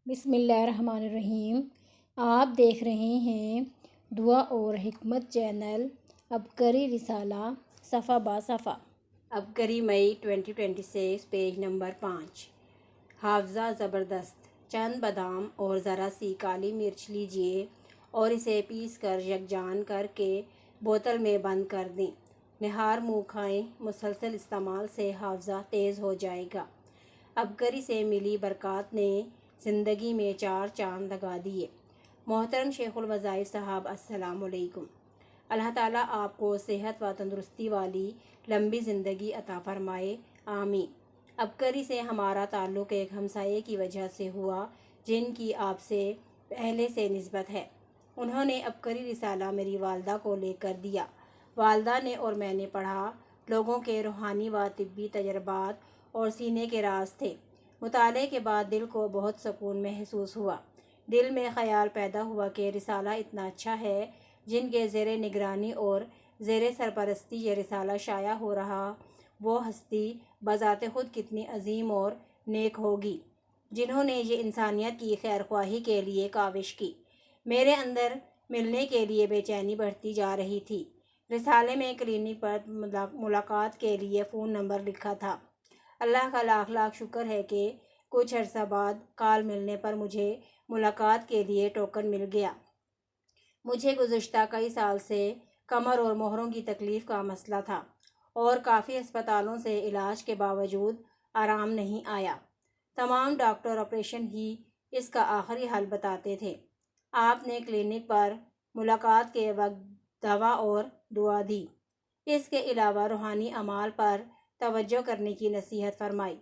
بسم اللہ الرحمن الرحیم۔ آپ دیکھ رہے ہیں دعا اور حکمت چینل، عبقری رسالہ صفحہ با صفحہ۔ عبقری مئی 2026 پیج نمبر 5۔ حافظہ زبردست۔ چند بادام اور ذرا سی کالی مرچ لیجئے اور اسے پیس کر یکجان کر کے بوتل میں بند کر دیں۔ نہار منہ کھائیں۔ مسلسل استعمال سے حافظہ تیز ہو جائے گا۔ عبقری سے ملی برکات نے زندگی میں 4 چاند لگا دیے۔ محترم شیخ الوظائف صاحب، السلام علیکم۔ اللہ تعالیٰ آپ کو صحت و تندرستی والی لمبی زندگی عطا فرمائے، آمین۔ عبقری سے ہمارا تعلق ایک ہمسائے کی وجہ سے ہوا جن کی آپ سے پہلے سے نسبت ہے۔ انہوں نے عبقری رسالہ میری والدہ کو لے کر دیا۔ والدہ نے اور میں نے پڑھا۔ لوگوں کے روحانی و طبی تجربات اور سینے کے راز تھے۔ مطالعے کے بعد دل کو بہت سکون محسوس ہوا۔ دل میں خیال پیدا ہوا کہ رسالہ اتنا اچھا ہے، جن کے زیر نگرانی اور زیر سرپرستی یہ رسالہ شائع ہو رہا، وہ ہستی بذات خود کتنی عظیم اور نیک ہوگی، جنہوں نے یہ انسانیت کی خیرخواہی کے لیے کاوش کی۔ میرے اندر ملنے کے لیے بے چینی بڑھتی جا رہی تھی۔ رسالے میں کلینک پر ملاقات کے لیے فون نمبر لکھا تھا۔ اللہ کا لاکھ لاکھ شکر ہے کہ کچھ عرصہ بعد کال ملنے پر مجھے ملاقات کے لیے ٹوکن مل گیا۔ مجھے گزشتہ کئی سال سے کمر اور مہروں کی تکلیف کا مسئلہ تھا اور کافی ہسپتالوں سے علاج کے باوجود آرام نہیں آیا۔ تمام ڈاکٹر آپریشن ہی اس کا آخری حل بتاتے تھے۔ آپ نے کلینک پر ملاقات کے وقت دوا اور دعا دی۔ اس کے علاوہ روحانی اعمال پر توجہ کرنے کی نصیحت فرمائی۔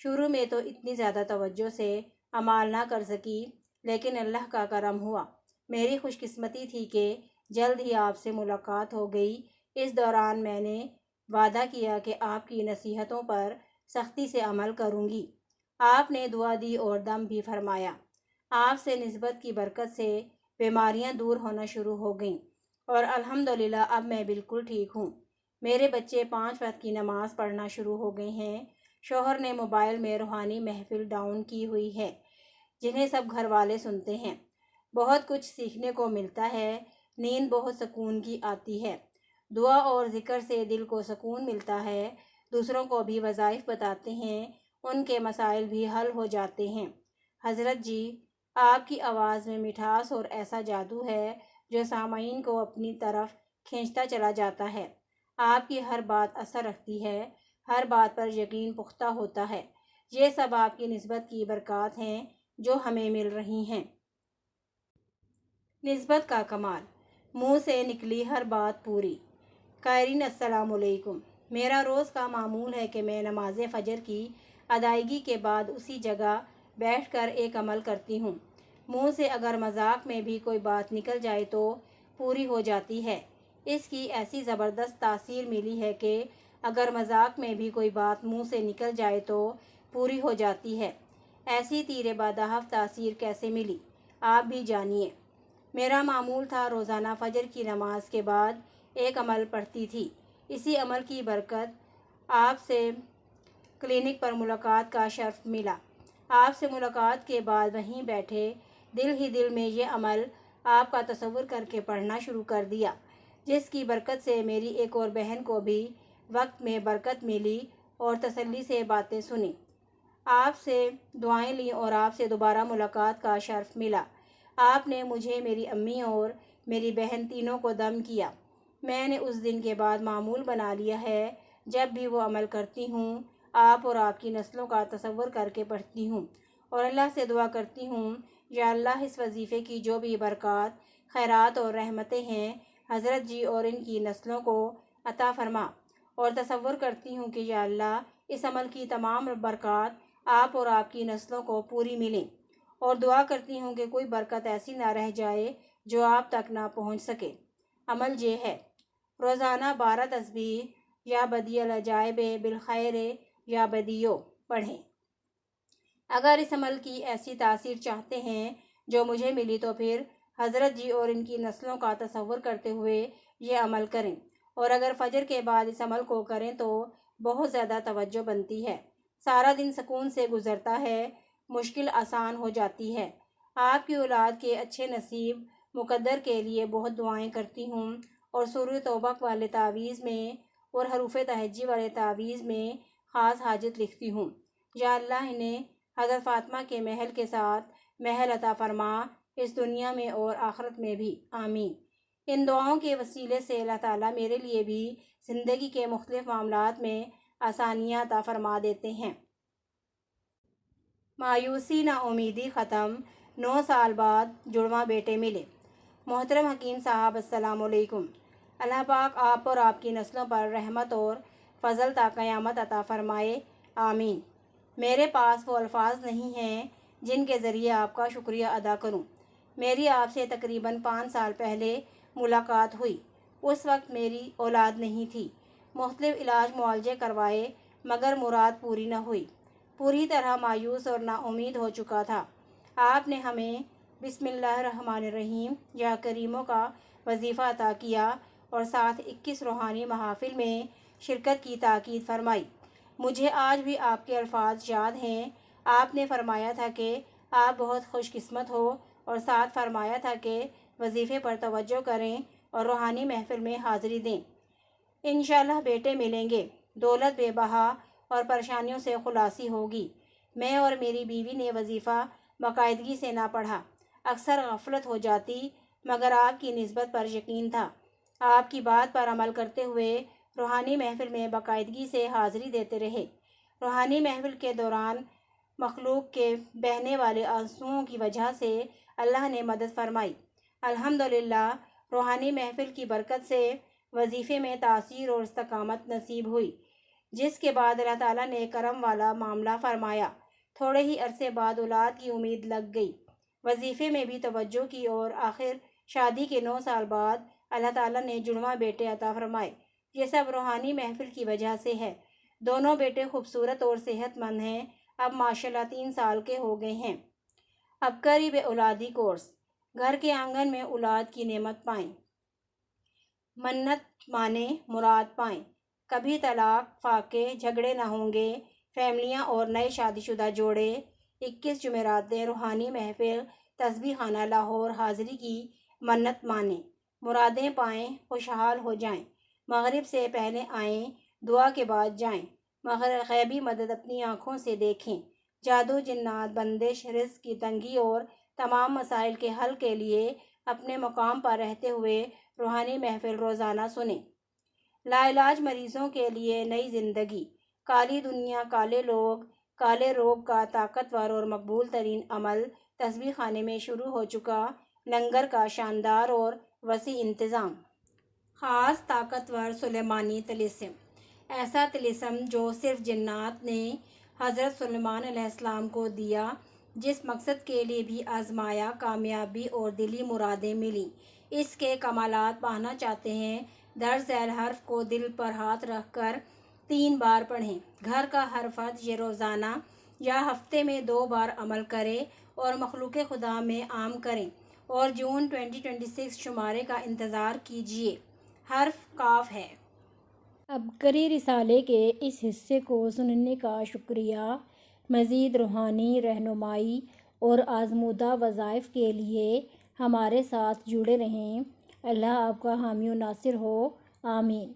شروع میں تو اتنی زیادہ توجہ سے اعمال نہ کر سکی، لیکن اللہ کا کرم ہوا۔ میری خوش قسمتی تھی کہ جلد ہی آپ سے ملاقات ہو گئی۔ اس دوران میں نے وعدہ کیا کہ آپ کی نصیحتوں پر سختی سے عمل کروں گی۔ آپ نے دعا دی اور دم بھی فرمایا۔ آپ سے نسبت کی برکت سے بیماریاں دور ہونا شروع ہو گئیں اور الحمدللہ اب میں بالکل ٹھیک ہوں۔ میرے بچے 5 وقت کی نماز پڑھنا شروع ہو گئے ہیں۔ شوہر نے موبائل میں روحانی محفل ڈاؤن کی ہوئی ہے، جنہیں سب گھر والے سنتے ہیں۔ بہت کچھ سیکھنے کو ملتا ہے۔ نیند بہت سکون کی آتی ہے۔ دعا اور ذکر سے دل کو سکون ملتا ہے۔ دوسروں کو بھی وظائف بتاتے ہیں، ان کے مسائل بھی حل ہو جاتے ہیں۔ حضرت جی، آپ کی آواز میں مٹھاس اور ایسا جادو ہے جو سامعین کو اپنی طرف کھینچتا چلا جاتا ہے۔ آپ کی ہر بات اثر رکھتی ہے، ہر بات پر یقین پختہ ہوتا ہے۔ یہ سب آپ کی نسبت کی برکات ہیں جو ہمیں مل رہی ہیں۔ نسبت کا کمال۔ منہ سے نکلی ہر بات پوری۔ قائرین السلام علیکم۔ میرا روز کا معمول ہے کہ میں نماز فجر کی ادائیگی کے بعد اسی جگہ بیٹھ کر ایک عمل کرتی ہوں۔ منہ سے اگر مذاق میں بھی کوئی بات نکل جائے تو پوری ہو جاتی ہے۔ اس کی ایسی زبردست تاثیر ملی ہے کہ اگر مذاق میں بھی کوئی بات منہ سے نکل جائے تو پوری ہو جاتی ہے۔ ایسی تیر بادہف تاثیر کیسے ملی، آپ بھی جانیے۔ میرا معمول تھا روزانہ فجر کی نماز کے بعد ایک عمل پڑھتی تھی۔ اسی عمل کی برکت آپ سے کلینک پر ملاقات کا شرف ملا۔ آپ سے ملاقات کے بعد وہیں بیٹھے دل ہی دل میں یہ عمل آپ کا تصور کر کے پڑھنا شروع کر دیا، جس کی برکت سے میری ایک اور بہن کو بھی وقت میں برکت ملی اور تسلی سے باتیں سنی۔ آپ سے دعائیں لیں اور آپ سے دوبارہ ملاقات کا شرف ملا۔ آپ نے مجھے، میری امی اور میری بہن تینوں کو دم کیا۔ میں نے اس دن کے بعد معمول بنا لیا ہے، جب بھی وہ عمل کرتی ہوں آپ اور آپ کی نسلوں کا تصور کر کے پڑھتی ہوں اور اللہ سے دعا کرتی ہوں، یا اللہ اس وظیفے کی جو بھی برکات، خیرات اور رحمتیں ہیں حضرت جی اور ان کی نسلوں کو عطا فرما، اور تصور کرتی ہوں کہ یا اللہ اس عمل کی تمام برکات آپ اور آپ کی نسلوں کو پوری ملیں، اور دعا کرتی ہوں کہ کوئی برکت ایسی نہ رہ جائے جو آپ تک نہ پہنچ سکے۔ عمل یہ ہے: روزانہ 12 تسبیح یا بدیع العجائب بالخیر یا بدیع پڑھیں۔ اگر اس عمل کی ایسی تاثیر چاہتے ہیں جو مجھے ملی تو پھر حضرت جی اور ان کی نسلوں کا تصور کرتے ہوئے یہ عمل کریں، اور اگر فجر کے بعد اس عمل کو کریں تو بہت زیادہ توجہ بنتی ہے۔ سارا دن سکون سے گزرتا ہے۔ مشکل آسان ہو جاتی ہے۔ آپ کی اولاد کے اچھے نصیب مقدر کے لیے بہت دعائیں کرتی ہوں اور سورہ توبہ والے تعویذ میں اور حروف تہجی والے تعویذ میں خاص حاجت لکھتی ہوں۔ یا اللہ انہیں حضرت فاطمہ کے محل کے ساتھ محل عطا فرما، اس دنیا میں اور آخرت میں بھی، آمین۔ ان دعاؤں کے وسیلے سے اللہ تعالیٰ میرے لیے بھی زندگی کے مختلف معاملات میں آسانیاں عطا فرما دیتے ہیں۔ مایوسی نا امیدی ختم، 9 سال بعد جڑواں بیٹے ملے۔ محترم حکیم صاحب السلام علیکم۔ اللہ پاک آپ اور آپ کی نسلوں پر رحمت اور فضل تا قیامت عطا فرمائے، آمین۔ میرے پاس وہ الفاظ نہیں ہیں جن کے ذریعے آپ کا شکریہ ادا کروں۔ میری آپ سے تقریباً 5 سال پہلے ملاقات ہوئی۔ اس وقت میری اولاد نہیں تھی۔ مختلف علاج معالجے کروائے مگر مراد پوری نہ ہوئی۔ پوری طرح مایوس اور نا امید ہو چکا تھا۔ آپ نے ہمیں بسم اللہ الرحمن الرحیم یا کریموں کا وظیفہ عطا کیا اور ساتھ 21 روحانی محافل میں شرکت کی تاکید فرمائی۔ مجھے آج بھی آپ کے الفاظ یاد ہیں۔ آپ نے فرمایا تھا کہ آپ بہت خوش قسمت ہو اور ساتھ فرمایا تھا کہ وظیفے پر توجہ کریں اور روحانی محفل میں حاضری دیں۔ انشاءاللہ بیٹے ملیں گے، دولت بے بہا اور پریشانیوں سے خلاصی ہوگی۔ میں اور میری بیوی نے وظیفہ باقاعدگی سے نہ پڑھا، اکثر غفلت ہو جاتی، مگر آپ کی نسبت پر یقین تھا۔ آپ کی بات پر عمل کرتے ہوئے روحانی محفل میں باقاعدگی سے حاضری دیتے رہے۔ روحانی محفل کے دوران مخلوق کے بہنے والے آنسوؤں کی وجہ سے اللہ نے مدد فرمائی۔ الحمدللہ روحانی محفل کی برکت سے وظیفے میں تاثیر اور استقامت نصیب ہوئی، جس کے بعد اللہ تعالیٰ نے کرم والا معاملہ فرمایا۔ تھوڑے ہی عرصے بعد اولاد کی امید لگ گئی، وظیفے میں بھی توجہ کی اور آخر شادی کے 9 سال بعد اللہ تعالیٰ نے جڑواں بیٹے عطا فرمائے۔ یہ سب روحانی محفل کی وجہ سے ہے۔ دونوں بیٹے خوبصورت اور صحت مند ہیں، اب ماشاءاللہ 3 سال کے ہو گئے ہیں۔ اب قریب اولادی کورس، گھر کے آنگن میں اولاد کی نعمت پائیں، منت مانیں مراد پائیں، کبھی طلاق فاقے جھگڑے نہ ہوں گے، فیملیاں اور نئے شادی شدہ جوڑے۔ 21 جمعراتیں روحانی محفل تسبیح خانہ لاہور حاضری کی منت مانیں، مرادیں پائیں، خوشحال ہو جائیں، مغرب سے پہلے آئیں، دعا کے بعد جائیں، غیبی مدد اپنی آنکھوں سے دیکھیں، جادو جنات بندش رزق کی تنگی اور تمام مسائل کے حل کے لیے اپنے مقام پر رہتے ہوئے روحانی محفل روزانہ سنیں۔ لا علاج مریضوں کے لیے نئی زندگی، کالی دنیا کالے لوگ کالے روگ کا طاقتور اور مقبول ترین عمل تسبیح خانے میں شروع ہو چکا، لنگر کا شاندار اور وسیع انتظام، خاص طاقتور سلیمانی طلسم، ایسا طلسم جو صرف جنات نے حضرت سلیمان علیہ السلام کو دیا، جس مقصد کے لیے بھی آزمایا، کامیابی اور دلی مرادیں ملیں۔ اس کے کمالات پانا چاہتے ہیں؟ درج ذیل حرف کو دل پر ہاتھ رکھ کر 3 بار پڑھیں۔ گھر کا ہر فرد یہ روزانہ یا ہفتے میں 2 بار عمل کرے اور مخلوق خدا میں عام کریں اور جون 2026 شمارے کا انتظار کیجیے۔ حرف کاف ہے۔ عبقری رسالے کے اس حصے کو سننے کا شکریہ۔ مزید روحانی رہنمائی اور آزمودہ وظائف کے لیے ہمارے ساتھ جڑے رہیں۔ اللہ آپ کا حامی و ناصر ہو، آمین۔